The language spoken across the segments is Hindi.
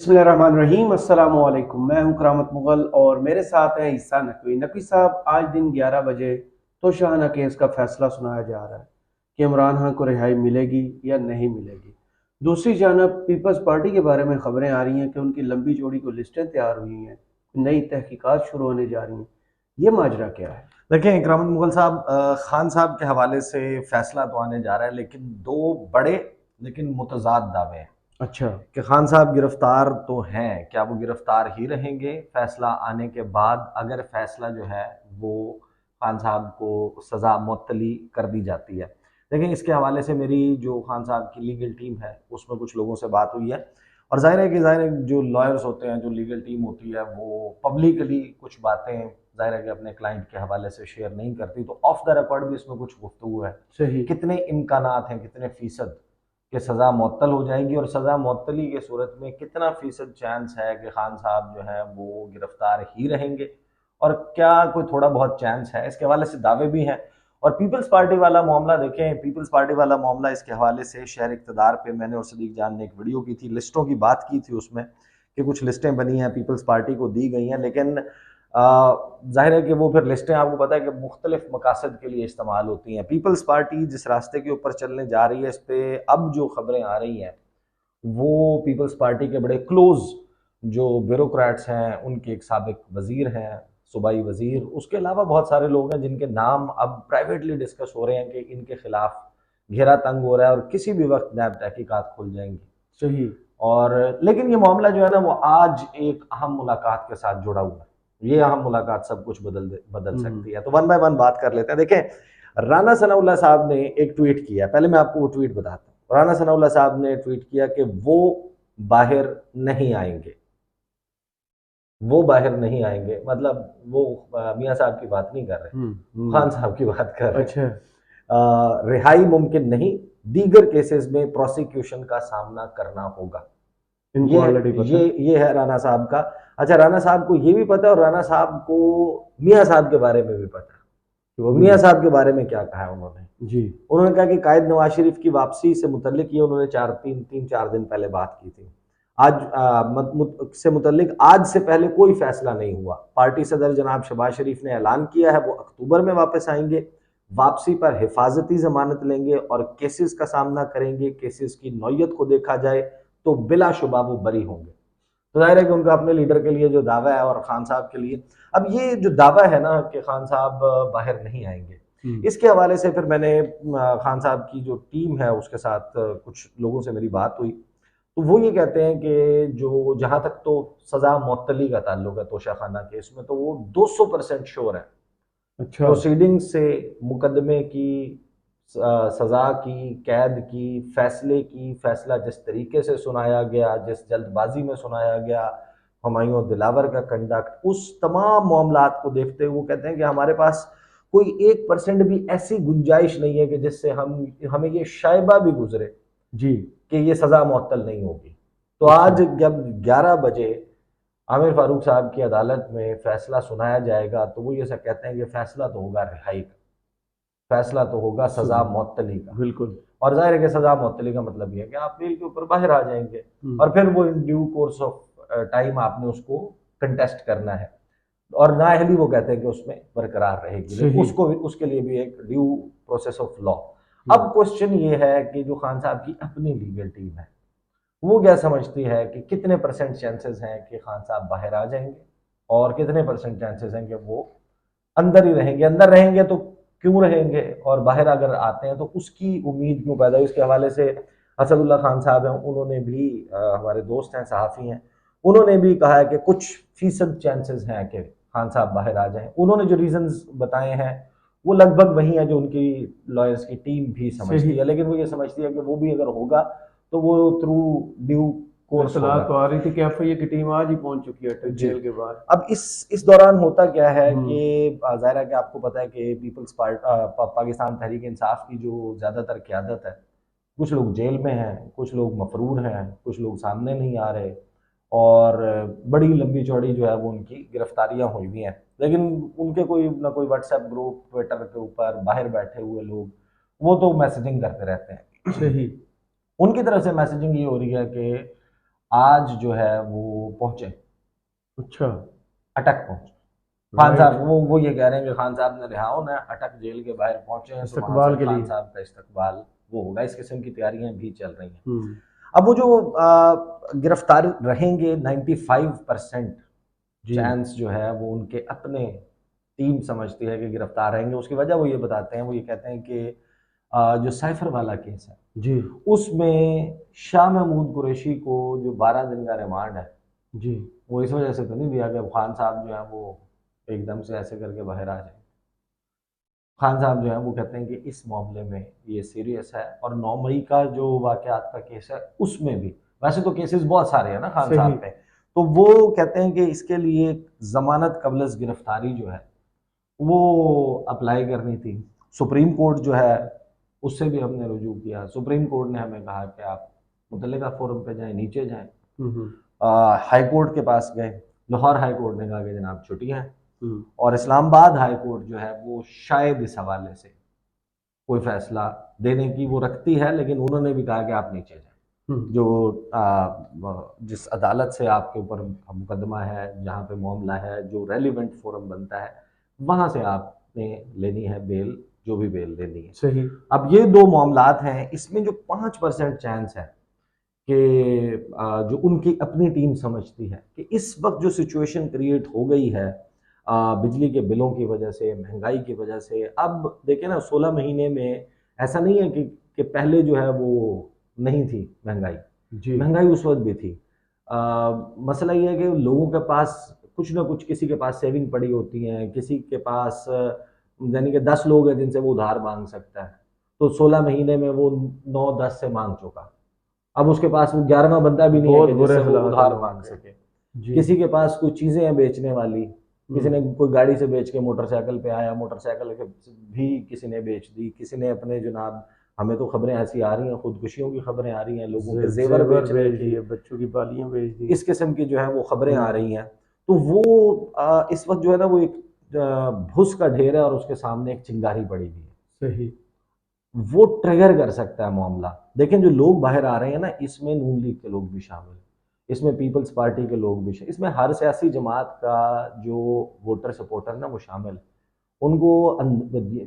बिस्मिल्लाहिर्रहमानिर्रहीम। अस्सलाम वालेकुम। मैं हूं करामत मुगल और मेरे साथ है ईसा नकवी। नकवी साहब, आज दिन 11 बजे तोशाखाना केस का फैसला सुनाया जा रहा है कि इमरान खान को रिहाई मिलेगी या नहीं मिलेगी। दूसरी जानब पीपल्स पार्टी के बारे में खबरें आ रही हैं कि उनकी लंबी चौड़ी को लिस्टें तैयार हुई हैं, नई तहकीकात शुरू होने जा रही हैं। ये माजरा क्या है? देखिए इकराम मुगल साहब, खान साहब के हवाले से फैसला तो आने जा रहा है, लेकिन दो बड़े लेकिन मुतजाद दावे हैं अच्छा। कि खान साहब गिरफ्तार तो हैं, क्या वो गिरफ्तार ही रहेंगे फैसला आने के बाद? अगर फैसला जो है वो खान साहब को सज़ा मुअत्तली कर दी जाती है। लेकिन इसके हवाले से मेरी जो खान साहब की लीगल टीम है उसमें कुछ लोगों से बात हुई है, और ज़ाहिर है जो लॉयर्स होते हैं, जो लीगल टीम होती है, वो पब्लिकली कुछ बातें ज़ाहिर है कि अपने क्लाइंट के हवाले से शेयर नहीं करती, तो ऑफ द रिकॉर्ड भी इसमें कुछ गुफ्तगू है। सही। कितने इम्कानात हैं, कितने फीसद कि सज़ा मुअत्तल हो जाएगी, और सज़ा मुअत्तली की सूरत में कितना फीसद चांस है कि खान साहब जो है वो गिरफ्तार ही रहेंगे, और क्या कोई थोड़ा बहुत चांस है? इसके हवाले से दावे भी हैं। और पीपल्स पार्टी वाला मामला देखें, पीपल्स पार्टी वाला मामला, इसके हवाले से शहर इक़्तिदार पे मैंने और सदीक जान ने एक वीडियो की थी, लिस्टों की बात की थी उसमें, कि कुछ लिस्टें बनी हैं पीपल्स पार्टी को दी गई हैं, लेकिन ज़ाहिर है कि वो फिर लिस्टें आपको पता है कि मुख्तलिफ मकासद के लिए इस्तेमाल होती हैं। पीपल्स पार्टी जिस रास्ते के ऊपर चलने जा रही है, इस पर अब जो खबरें आ रही हैं वो पीपल्स पार्टी के बड़े क्लोज जो ब्यूरोक्रेट्स हैं, उनके एक साबिक वजीर हैं, सूबाई वजीर, उसके अलावा बहुत सारे लोग हैं जिनके नाम अब प्राइवेटली डिस्कस हो रहे हैं कि इनके खिलाफ घेरा तंग हो रहा है और किसी भी वक्त नैब तहकीकात खुल जाएंगी। सही। और लेकिन ये मामला जो है ना, वो आज एक अहम मुलाकात के साथ जुड़ा हुआ है। ये अहम मुलाकात सब कुछ बदल सकती है। तो वन बाय वन बात कर लेते हैं। देखें, राना सनाउल्लाह साहब ने एक ट्वीट किया, पहले मैं आपको वो ट्वीट बताता हूँ। राना सनाउल्लाह साहब ने ट्वीट किया कि वो बाहर नहीं आएंगे, वो बाहर नहीं आएंगे, मतलब वो मियाँ साहब की बात नहीं कर रहे, खान साहब की बात कर रहे अच्छा। हैं। रिहाई मुमकिन नहीं, दीगर केसेस में प्रोसिक्यूशन का सामना करना होगा। इनको ये ऑलरेडी पता है। ये है राना साहब का। अच्छा, राना साहब को ये भी पता है, और राना साहब को मियाँ साहब के बारे में भी पता है। वो भी मियाँ साहब के बारे में क्या कहा है उन्होंने? जी। उन्होंने कहा कि कायद नवाज शरीफ की वापसी से मुतल्लिक ये उन्होंने 4 दिन पहले बात की थी। आज से मुतल्लिक आज से पहले कोई फैसला नहीं हुआ। पार्टी सदर जनाब शहबाज शरीफ ने ऐलान किया है वो अक्टूबर में वापस आएंगे, वापसी पर हिफाजती जमानत लेंगे और केसेस का सामना करेंगे। केसेस की नौयत को देखा जाए तो बिलाशुबा वो बरी होंगे। तो जाहिर है कि उनका अपने लीडर के लिए जो दावा है, और खान साहब के लिए, अब ये जो दावा है ना कि खान साहब बाहर नहीं आएंगे, इसके हवाले से फिर मैंने खान साहब की जो टीम है उसके साथ कुछ लोगों से मेरी बात हुई, तो वो ये कहते हैं कि जो जहां तक तो सजा मुअत्तली का ताल्लुक है तोशाखाना केस में, तो वो 200% श्योर है। अच्छा। प्रोसीडिंग से, मुकदमे की, सजा की, कैद की, फैसले की, फैसला जिस तरीके से सुनाया गया, जिस जल्दबाजी में सुनाया गया, हुमायूं दिलावर का कंडक्ट, उस तमाम मामलात को देखते हुए वो कहते हैं कि हमारे पास कोई 1% भी ऐसी गुंजाइश नहीं है कि जिससे हमें ये शायबा भी गुजरे जी। कि ये सजा मुअत्तल नहीं होगी। तो अच्छा। आज जब 11 बजे आमिर फारूक साहब की अदालत में फैसला सुनाया जाएगा, तो वो ये सब कहते हैं कि फैसला तो होगा रिहाई का, फैसला तो होगा सजा मुअत्तली का। बिल्कुल। और जाहिर है कि सजा मुअत्तली का मतलब ये है कि आप बेल के ऊपर बाहर आ जाएंगे, और फिर वो in due course of time आपने उसको कंटेस्ट करना है, और नाअहली वो कहते हैं कि उसमें बरकरार रहेगी, लेकिन सही। उसको भी, उसके लिए भी एक ड्यू प्रोसेस ऑफ लॉ। अब क्वेश्चन ये है कि जो खान साहब की अपनी लीगल टीम है वो क्या समझती है कि कितने परसेंट चांसेस हैं कि खान साहब बाहर आ जाएंगे, और कितने परसेंट चांसेस हैं कि वो अंदर ही रहेंगे। अंदर रहेंगे तो क्यों रहेंगे, और बाहर अगर आते हैं तो उसकी उम्मीद क्यों पैदा हुई? इसके हवाले से असदुल्ला खान साहब हैं, उन्होंने भी हमारे दोस्त हैं, सहाफ़ी हैं, उन्होंने भी कहा है कि कुछ फीसद चांसेस हैं कि खान साहब बाहर आ जाएं। उन्होंने जो रीजंस बताए हैं वो लगभग वही है जो उनकी लॉयर्स की टीम भी समझती सही। है, लेकिन वो ये समझती है कि वो भी अगर होगा तो वो थ्रू ड्यू कोर्स इतला होगा। तो आ रही थी कि एफआईए की टीम आज ही पहुंच चुकी है जी। जेल के बाहर। अब इस दौरान होता क्या है कि हम्म। ज़ाहिर है कि आपको पता है कि पीपल्स पाकिस्तान तहरीक इंसाफ की जो ज़्यादातर क़यादत है, कुछ लोग जेल में हैं, कुछ लोग मफरूर हैं, कुछ लोग सामने नहीं आ रहे, और बड़ी लंबी चौड़ी जो है वो उनकी गिरफ्तारियां हुई हुई हैं। लेकिन उनके कोई ना कोई व्हाट्सएप ग्रुप, ट्विटर के ऊपर बाहर बैठे हुए लोग वो तो मैसेजिंग करते रहते हैं। सही। उनकी तरफ से मैसेजिंग ये हो रही है कि आज जो है वो पहुंचे, अच्छा। अटक पहुंचे। खान राइट। साहब वो ये कह रहे हैं कि खान साहब ने रिहा होना है, अटक जेल के बाहर पहुंचे हैं, तो वहां से इस्तकबाल के खान लिए। साहब का इस्तकबाल वो होगा। इस किस्म की तैयारियां भी चल रही हैं। हम्म। अब वो जो गिरफ्तार रहेंगे, 95% जी। चांस जो है वो उनके अपने टीम समझती है कि गिरफ्तार रहेंगे। उसकी वजह वो ये बताते हैं, वो ये कहते हैं कि जो साइफर वाला केस है जी। उसमें शाह महमूद कुरैशी को जो 12 दिन का रिमांड है, जी। वो इस वजह से तो नहीं दिया कि खान साहब जो है वो एकदम से ऐसे करके बाहर आ जाए। खान साहब जो है वो कहते हैं कि इस मामले में ये सीरियस है, और 9 मई का जो वाकयात का केस है उसमें भी, वैसे तो केसेस बहुत सारे हैं ना खान सही। साहब पे, तो वो कहते हैं कि इसके लिए जमानत कबल गिरफ्तारी जो है वो अप्लाई करनी थी। सुप्रीम कोर्ट जो है उससे भी हमने रुजू किया, सुप्रीम कोर्ट ने हमें कहा कि आप मुतल्लिका फोरम पे जाएं, नीचे जाएं। हम्म। हाई कोर्ट के पास गए, लाहौर हाई कोर्ट ने कहा कि जनाब छुट्टियां हैं, हम्म। और इस्लामाबाद हाई कोर्ट जो है वो शायद इस हवाले से कोई फैसला देने की वो रखती है, लेकिन उन्होंने भी कहा कि आप नीचे जाएं। हम्म। जो जिस अदालत से आपके ऊपर मुकदमा है, जहाँ पे मामला है, जो रेलिवेंट फोरम बनता है, वहाँ से आपने लेनी है बेल, जो भी बेल लेनी है। सही। अब ये दो मामलात हैं, इसमें जो 5% चांस है कि जो उनकी अपनी टीम समझती है कि इस वक्त जो सिचुएशन क्रिएट हो गई है बिजली के बिलों की वजह से, महंगाई की वजह से, अब देखिए ना 16 महीने में ऐसा नहीं है कि पहले जो है वो नहीं थी महंगाई, जी। महंगाई उस वक्त भी थी। मसला ये है कि लोगों के पास कुछ ना कुछ, किसी के पास सेविंग पड़ी होती है, किसी के पास यानी कि 10 लोग हैं जिनसे वो उधार मांग सकता है, तो 16 महीने में वो 9-10 से मांग चुका। अब उसके पास वो 11वां बंदा भी नहीं है बहुत कि बुरे जिससे वो हालात हैं उधार लोगों मांग के। सके। जी। किसी के पास कोई चीजें हैं बेचने वाली, किसी हम्म। ने कोई गाड़ी से बेच के मोटरसाइकिल पे आया, मोटरसाइकिल के भी किसी ने बेच दी, किसी ने अपने जनाब, हमें तो खबरें ऐसी आ रही हैं, खुदकुशियों की खबरें आ रही हैं, लोगों के जेवर जेवर बेचने बेच की, दिए, बच्चों की बालियां बेच दी। इस किस्म की जो है वो खबरें आ हम्म। रही हैं। तो वो इस वक्त जो है ना वो एक भूस का ढेर है, और उसके सामने एक चिंगारी पड़ी हुई है, सही। वो ट्रिगर कर सकता है मामला। देखें जो लोग बाहर आ रहे हैं ना, इसमें नून लीग के लोग भी शामिल, इसमें पीपल्स पार्टी के लोग भी, इसमें हर सियासी जमात का जो वोटर सपोर्टर ना वो शामिल, उनको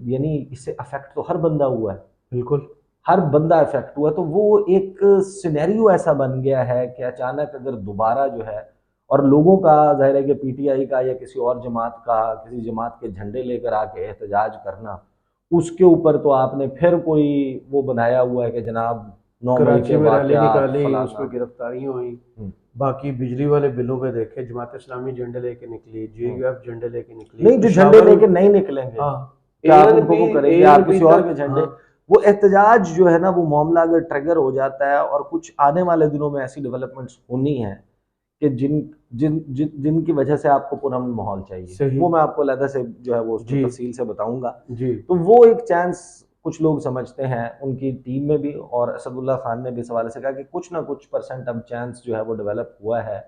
यानी इससे अफेक्ट तो हर बंदा हुआ है, बिल्कुल। हर बंदा इफेक्ट हुआ। तो वो एक सिनेरियो ऐसा बन गया है कि अचानक अगर दोबारा जो है, और लोगों का जाहिर है कि पीटीआई का या किसी और जमात का, किसी जमात के झंडे लेकर आके एहतजाज करना, उसके ऊपर तो आपने फिर कोई वो बनाया हुआ है कि जनाब 9 मई के कराची में रैली वाकयात निकाली, फलाना। उसमें गिरफ्तारियां हुई। हम्म। बाकी बिजली वाले बिलों पे देखे, जमात इस्लामी झंडे लेके निकली, हम्म। जेयूएफ झंडे लेके निकली, नहीं, जो झंडे पेशावर। लेके नहीं निकलेंगे, हाँ। क्या आप उनको एएनपी वो करेंगे, आप एएनपी किसी और के तक। झंडे, हाँ। वो एहतजाज जो है ना, वो मामला अगर ट्रिगर हो जाता है, और कुछ आने वाले दिनों में ऐसी डेवलपमेंट्स होनी है कि जिनकी वजह से आपको पुरअमन माहौल चाहिए, सही। वो मैं आपको अलग से जो है वो उसमें जी। तफसील से बताऊंगा। जी। तो वो एक चांस कुछ लोग समझते हैं, उनकी टीम में भी, और असदुल्ला खान ने भी इस हवाले से कहा कि कुछ ना कुछ परसेंट अब चांस जो है वो डेवलप हुआ है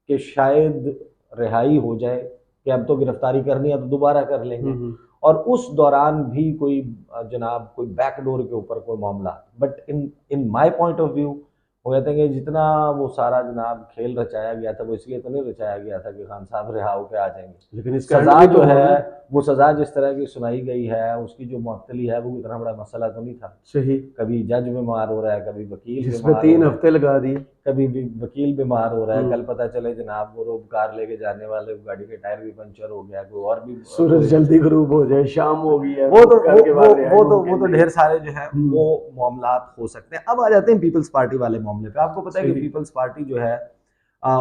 कि शायद रिहाई हो जाए, कि अब तो गिरफ्तारी करनी है तो दोबारा कर लेंगे, हम्म। और उस दौरान भी कोई जनाब कोई बैकडोर के ऊपर कोई मामला। But in in my point of view, वो कहते हैं कि जितना वो सारा जनाब खेल रचाया गया था, वो इसलिए तो नहीं रचाया गया था कि खान साहब रिहा होकर आ जाएंगे। लेकिन इसका एंड सजा भी जो तो है होना है। वो सजा जिस तरह की सुनाई गई है, उसकी जो मुअत्तली है, वो इतना बड़ा मसला तो नहीं था। सही। कभी जज बीमार हो रहा है, कभी वकील जिसमें बीमार हो 3 रहा है, हफ्ते लगा दिए। कभी भी वकील बीमार हो रहा है, कल हम्म। पता चले जनाब वो रोब कार लेके जाने वाले गाड़ी के टायर भी पंचर हो गया, कोई और भी सूरज कोई, जल्दी गरूब हो जाए, शाम हो गई है, वो तो तो घर के बाहर रिहाई वो मुमकिन तो नहीं। ढेर सारे जो है वो हम्म। मामलात हो सकते हैं। अब आ जाते हैं पीपल्स पार्टी वाले मामले पे। आपको पता है कि सही। पीपल्स पार्टी जो है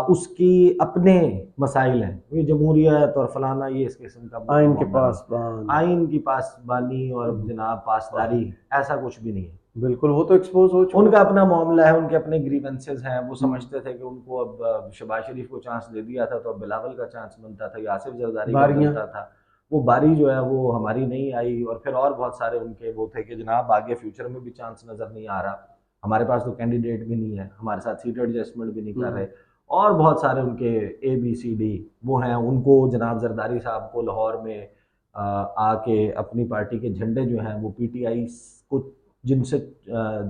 उसकी अपने मसाइल हैं, ये जमहूरियत और फलाना, ये इस किस्म का आइन के मामला नहीं, पास बान। आइन की पासबानी और हम्म। जनाब पासदारी, ऐसा कुछ भी नहीं है। बिल्कुल, वो तो एक्सपोज हो चुका। उनका अपना मामला है, उनके अपने ग्रीवेंसेस हैं। वो हम्म। समझते थे कि उनको अब शहबाज शरीफ को चांस दे दिया था तो अब बिलावल का चांस बनता था या आसिफ जरदारी का बारियां। बनता था, वो बारी जो है वो हमारी नहीं आई। और फिर और बहुत सारे उनके वो थे कि जनाब आगे फ्यूचर में भी चांस नज़र नहीं आ रहा, हमारे पास तो कैंडिडेट भी नहीं है, हमारे साथ सीट एडजस्टमेंट भी नहीं कर रहे, और बहुत सारे उनके ABCD वो हैं। उनको जनाब जरदारी साहब को लाहौर में आके अपनी पार्टी के झंडे जो हैं वो PTI को जिनसे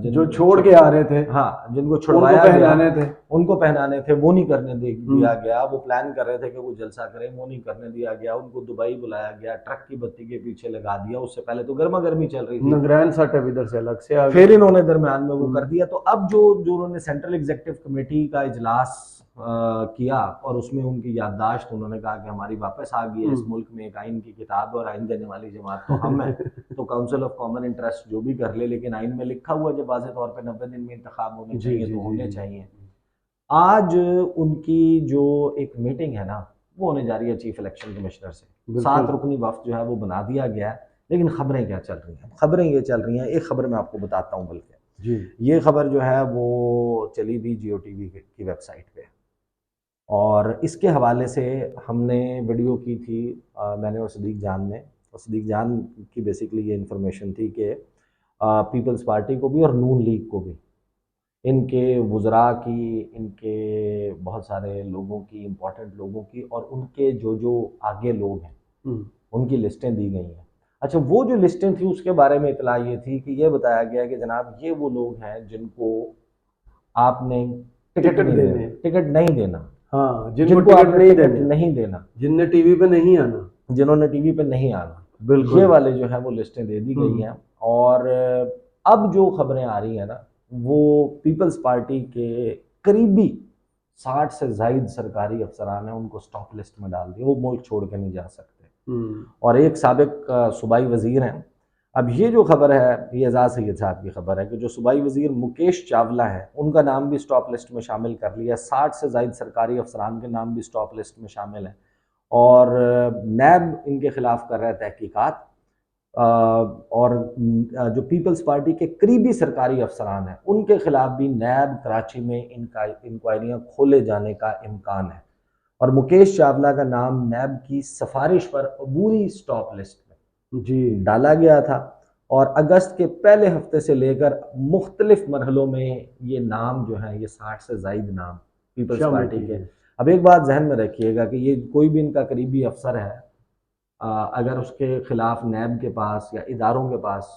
जो छोड़ के आ रहे थे, हाँ, जिनको उनको छुड़वाया गया, पहनाने थे। उनको पहनाने थे, वो नहीं करने दिया गया। वो प्लान कर रहे थे कि वो जलसा करें, वो नहीं करने दिया गया। उनको दुबई बुलाया गया, ट्रक की बत्ती के पीछे लगा दिया। उससे पहले तो गर्मा गर्मी चल रही थी, नगरान सेटअप इधर से अलग से आ फिर गया। इन्होंने दरमियान में वो कर दिया। तो अब जो जो उन्होंने सेंट्रल एग्जीक्यूटिव कमेटी का इजलास किया और उसमें उनकी याददाश्त, उन्होंने कहा कि हमारी वापस आ गई है इस मुल्क में एक आइन की किताब, और आइन देने वाली जमात तो हम हैं। तो काउंसिल ऑफ कॉमन इंटरेस्ट जो भी कर ले, लेकिन आइन में लिखा हुआ जब वाज़ेह तौर पे 90 दिन में इंतखाब होने चाहिए तो होने चाहिए। आज उनकी जो एक मीटिंग है ना, वो होने जा रही है चीफ इलेक्शन कमिश्नर से। 7 रुकनी वफ्द जो है वो बना दिया गया है। लेकिन खबरें क्या चल रही हैं? खबरें ये चल रही हैं, एक खबर मैं आपको बताता हूँ, बल्कि ये खबर जो है वो चली भी जियो टीवी की वेबसाइट पे, और इसके हवाले से हमने वीडियो की थी, मैंने और सदीक जान ने। और सदीक जान की बेसिकली ये इन्फॉर्मेशन थी कि पीपल्स पार्टी को भी और नून लीग को भी, इनके वुज़रा की, इनके बहुत सारे लोगों की, इम्पोर्टेंट लोगों की, और उनके जो जो आगे लोग हैं उनकी लिस्टें दी गई हैं। अच्छा, वो जो लिस्टें थी उसके बारे में इतला ये थी कि ये बताया गया कि जनाब ये वो लोग हैं जिनको आपने टिकट नहीं देना। हाँ, जिनको टिकट नहीं देना, जिनने टीवी पे नहीं आना, जिन्होंने टीवी पे नहीं आना, बिल्कुल, ये वाले जो है वो लिस्टें दे दी गई हैं। और अब जो खबरें आ रही हैं ना, वो पीपल्स पार्टी के करीबी 60 से ज़ायद सरकारी अफसरान हैं, उनको स्टॉप लिस्ट में डाल दिया। वो मुल्क छोड़ के नहीं जा सकते। और एक साबिक सूबाई वजीर हैं। अब ये जो खबर है, ये एजाज सैयद साहब की खबर है कि जो सूबाई वजीर मुकेश चावला है, उनका नाम भी स्टॉप लिस्ट में शामिल कर लिया। 60 से ज़ायद सरकारी अफसरान के नाम भी स्टॉप लिस्ट में शामिल हैं। और नैब इनके खिलाफ कर रहा है तहकीकात। और जो पीपल्स पार्टी के करीबी सरकारी अफसरान हैं उनके खिलाफ भी नैब कराची में इंक्वायरियाँ खोले जाने का इम्कान है। और मुकेश चावला का नाम नैब की सिफारिश पर अबूरी स्टॉप लिस्ट में डाला गया था, और अगस्त के पहले हफ्ते से लेकर मुख्तलिफ मरहलों में ये नाम जो है, ये 60 से ज़ायद नाम पीपल्स पार्टी के। अब एक बात जहन में रखिएगा कि ये कोई भी इनका करीबी अफसर है, अगर उसके खिलाफ नैब के पास या इदारों के पास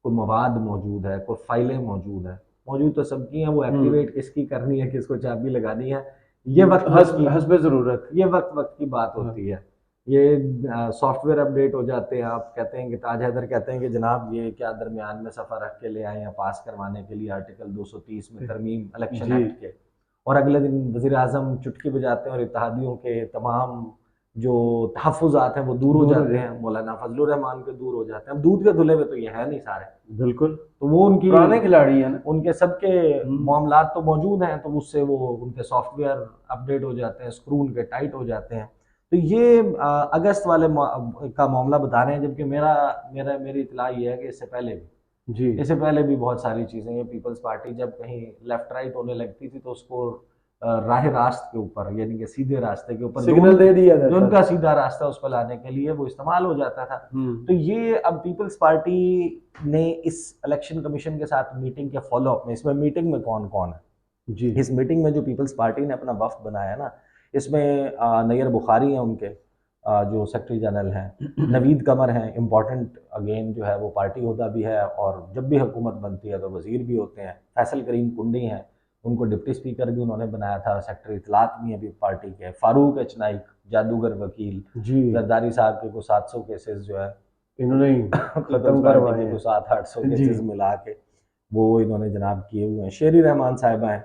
कोई मवाद मौजूद है, कोई फाइलें मौजूद तो सबकी हैं, वो एक्टिवेट किसकी करनी है, किसको चाबी लगानी है, ये वक्त हस्बे ज़रूरत, ये वक्त की बात होती है। ये सॉफ्टवेयर अपडेट हो जाते हैं। आप कहते हैं कि ताज हैदर कहते हैं कि जनाब ये क्या दरमियान में सफ़र रख के ले आए हैं पास करवाने के लिए आर्टिकल 230 में तरमीम इलेक्शन एक्ट के, और अगले दिन वज़ीर आज़म चुटकी बजाते हैं और इत्तेहादियों के तमाम जो तहफ़्फ़ुज़ात हैं वो दूर हो जाते हैं, मौलाना फजलुर रहमान के दूर हो जाते हैं। अब दूध के धुले हुए तो ये है नहीं सारे, बिल्कुल। तो वो उनकी पुराने खिलाड़ी हैं ना, उनके सबके मामलात तो मौजूद हैं, तो उससे वो उनके सॉफ्टवेयर अपडेट हो जाते हैं, स्क्रू उनके टाइट हो जाते हैं। तो ये अगस्त वाले का मामला बता रहे हैं, जबकि मेरी इतला ये है कि इससे पहले भी बहुत सारी चीज़ें, ये पीपल्स पार्टी जब कहीं लेफ्ट राइट होने लगती थी तो उसको राह रास्त के ऊपर, यानी कि सीधे रास्ते के ऊपर सिग्नल दे दिया जाता, जो उनका सीधा रास्ता उस पर लाने के लिए वो इस्तेमाल हो जाता था। तो ये अब पीपल्स पार्टी ने इस इलेक्शन कमीशन के साथ मीटिंग के फॉलोअप में, इसमें मीटिंग में कौन कौन है जी, इस मीटिंग में जो पीपल्स पार्टी ने अपना वफ्द बनाया ना, इसमें नैयर बुखारी हैं उनके जो सेक्रेटरी जनरल हैं, नवीद कमर हैं, इम्पॉर्टेंट अगेन जो है वो पार्टी होदा भी है, और जब भी हुकूमत बनती है तो वज़ीर भी होते हैं। फैसल करीम कुंडी हैं, उनको डिप्टी स्पीकर भी उन्होंने बनाया था, सेक्रेटरी इतलात भी अभी पार्टी के। फारूक अचनाइक, जादूगर वकील जी, जरदारी साहब के को 700 केसेस जो है इन्होंने खत्म करवाए, को 700-800 केसेस मिला के वो इन्होंने जनाब किए हुए हैं। शेरी रहमान साहिबा हैं,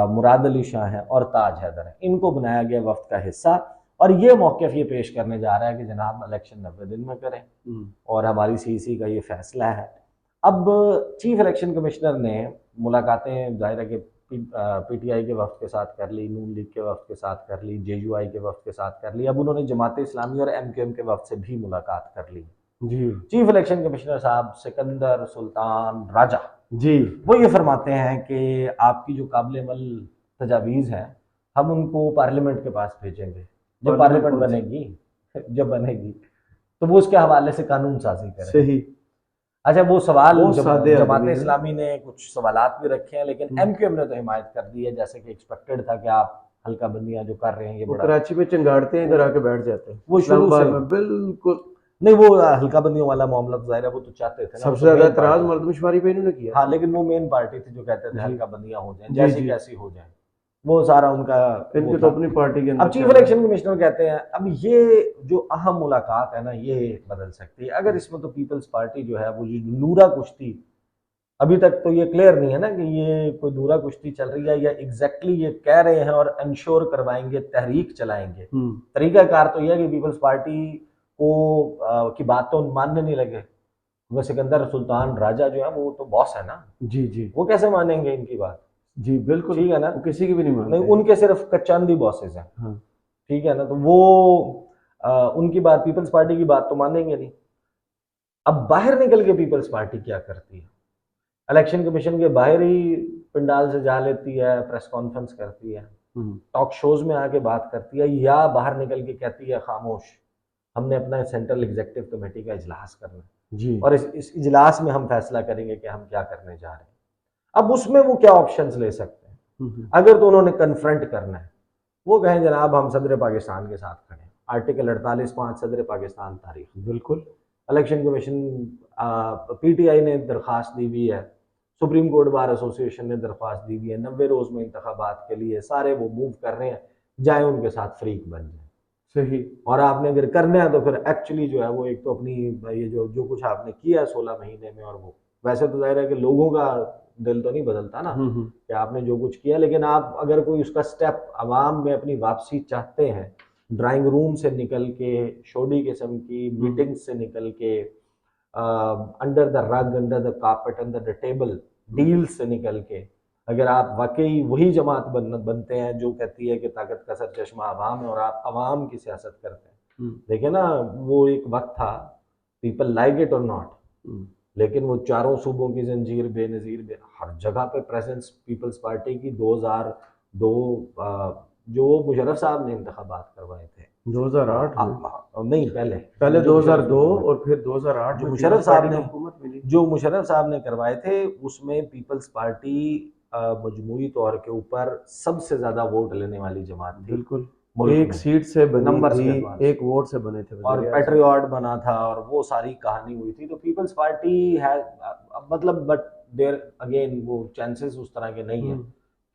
मुराद अली शाह हैं और ताज हैदर हैं, इनको बनाया गया वफ्द का हिस्सा। और ये मौक़िफ़ ये पेश करने जा रहा है कि जनाब इलेक्शन 90 दिन में करें, और हमारी सीसी का ये फैसला है। अब चीफ इलेक्शन कमिश्नर ने मुलाकातें ज़ाहिर है कि पीटीआई के वफ्द के साथ कर ली, नून लीग के वफ्द के साथ कर ली, जेयूआई के वफ्द के साथ कर ली। अब उन्होंने जमात इस्लामी और एमक्यूएम के वफ्द से भी मुलाकात कर ली जी। चीफ इलेक्शन कमिश्नर साहब सिकंदर सुल्तान राजा जी, वो ये फरमाते हैं कि आपकी जो काबिल अमल तजावीज़ हैं हम उनको पार्लियामेंट के पास भेजेंगे, जब पार्लियामेंट बनेगी तो वो उसके हवाले से कानून साजी करें। सही। अच्छा, वो सवाल जमात इस्लामी ने कुछ सवालात भी रखे हैं, लेकिन एमक्यूएम ने तो हिमायत कर दी है, जैसे कि एक्सपेक्टेड था कि आप हल्का बंदियां जो कर रहे हैं ये बड़ा, कराची में चंगाड़ते हैं, इधर आके बैठ जाते हैं, वो शुरू से बिल्कुल नहीं, वो हल्का बंदियों वाला मामला तो जाहिर है वो तो चाहते थे ना, वो सबसे तो ज्यादा मेन एतराज पार्टी। मर्दमशुमारी पे इन्होंने किया। हाँ, लेकिन वो मेन पार्टी थी जो कहते थे जी हल्का बंदियां हो जाएं, जी जैसी जी, कैसी हो जाएं, वो सारा उनका वो इनके तो था। अपनी पार्टी के अब अंदर चीफ चल रहा इलेक्शन है। कमिश्नर कहते हैं, अब ये जो अहम मुलाकात है ना, ये बदल सकती है। अगर इसमें तो पीपल्स पार्टी जो है वो ये नूरा कुश्ती, अभी तक तो ये क्लियर नहीं है ना कि ये कोई नूरा कुश्ती चल रही है या एग्जैक्टली ये कह रहे हैं और इंश्योर करवाएंगे, तहरीक चलाएंगे। तरीकाकार तो यह है कि पीपल्स पार्टी को की बात तो मानने नहीं लगे। वो सिकंदर सुल्तान राजा जो है वो तो बॉस है ना, जी जी वो कैसे मानेंगे इनकी बात? जी, बिल्कुल, ठीक है ना? वो किसी की भी नहीं नहीं, मानते। उनके सिर्फ कच्चांदी बॉसेस हैं। हाँ। ठीक है ना? तो वो उनकी बात, पीपल्स पार्टी की बात तो मानेंगे नहीं। अब बाहर निकल के पीपल्स पार्टी क्या करती है? इलेक्शन कमीशन के बाहर ही पंडाल से जा लेती है, प्रेस कॉन्फ्रेंस करती है, टॉक शोज में आके बात करती है, या बाहर निकल के कहती है खामोश, हमने अपना सेंट्रल एग्जीक्यूटिव कमेटी का इजलास करना है जी और इस इजलास में हम फैसला करेंगे कि हम क्या करने जा रहे हैं। अब उसमें वो क्या ऑप्शंस ले सकते हैं? अगर तो उन्होंने कन्फ्रंट करना है, वो कहें जनाब हम सदर पाकिस्तान के साथ खड़े हैं, आर्टिकल 48(5) सदर पाकिस्तान तारीख। बिल्कुल। इलेक्शन कमीशन, पीटीआई ने दरख्वास्त दी हुई है, सुप्रीम कोर्ट बार एसोसिएशन ने दरख्वास्त दी हुई है, 90 रोज में इंतखाबात के लिए सारे वो मूव कर रहे हैं, जाए उनके साथ फ्रीक बन जाए। सही। और आपने अगर करना है तो फिर एक्चुअली जो है वो एक तो अपनी ये जो जो कुछ आपने किया 16 महीने में, और वो वैसे तो जाहिर है कि लोगों का दिल तो नहीं बदलता ना कि आपने जो कुछ किया, लेकिन आप अगर कोई उसका स्टेप अवाम में अपनी वापसी चाहते हैं, ड्राइंग रूम से निकल के, शोडी किस्म की मीटिंग से निकल के, under the rug, under the carpet, under the table deal से निकल के, अगर आप वाकई वही जमात बनते हैं जो कहती है कि ताकत का सर चश्मा अवाम है और आप अवाम की सियासत करते हैं। देखिए ना, वो एक वक्त था, पीपल लाइक इट और नॉट, लेकिन वो चारों सूबों की जंजीर बेनजीर हर जगह पे प्रेजेंस पीपल्स पार्टी की। 2002 जो मुशर्रफ साहब ने इंतखाबात करवाए थे, 2008 में, नहीं पहले पहले जो मुशर्रफ 2002 और फिर 2008 जो में मुशर्रफ पीपल्स साहब पार्टी ने को हुकूमत मिली। जो मुशर्रफ साहब ने करवाए थे, उसमें पीपल्स पार्टी मजमूई तौर के ऊपर सबसे ज्यादा वोट लेने वाली जमात थी बिल्कुल, मुल्क एक में, सीट से बनी नंबर्स के थी, एतबार से, एक वोट से बने थे और वज़ीर आज़म। पेट्रियट बना था और वो सारी कहानी हुई थी। तो पीपल्स पार्टी है, मतलब, बट देयर अगेन वो चांसेस उस तरह के नहीं है,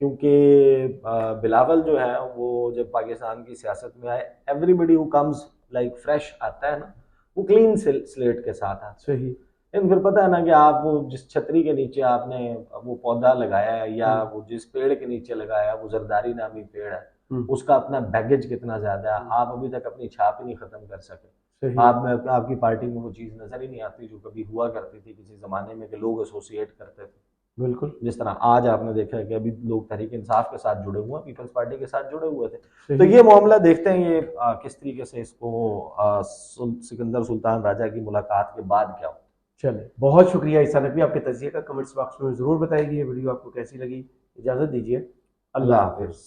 क्योंकि बिलावल जो है वो जब पाकिस्तान की सियासत में आए, everybody who comes like fresh आता है ना, वो क्लीन स्लेट के साथ आता है। सही। लेकिन फिर पता है ना कि आप वो जिस छतरी के नीचे आपने वो पौधा लगाया है, या वो जिस पेड़ के नीचे लगाया है, वो जरदारी नामी पेड़ है, उसका अपना बैगेज कितना ज्यादा है, आप अभी तक अपनी छाप ही नहीं खत्म कर सके। आप में आपकी पार्टी में वो चीज नजर ही नहीं आती जो कभी हुआ करती थी किसी जमाने में, कि लोग एसोसिएट करते थे। बिल्कुल। जिस तरह आज आपने देखा है कि अभी लोग तहरीक इंसाफ के साथ जुड़े हुए हैं, पीपल्स पार्टी के साथ जुड़े हुए थे। तो सही। ये मामला देखते हैं ये किस तरीके से इसको सिकंदर सुल्तान राजा की मुलाकात के बाद क्या हो। चले, बहुत शुक्रिया ईसा नकवी, आपके तजिए का कमेंट्स बॉक्स में ज़रूर बताइए ये वीडियो आपको कैसी लगी। इजाज़त दीजिए, अल्लाह अल्लाह हाफिज़। हाफिज।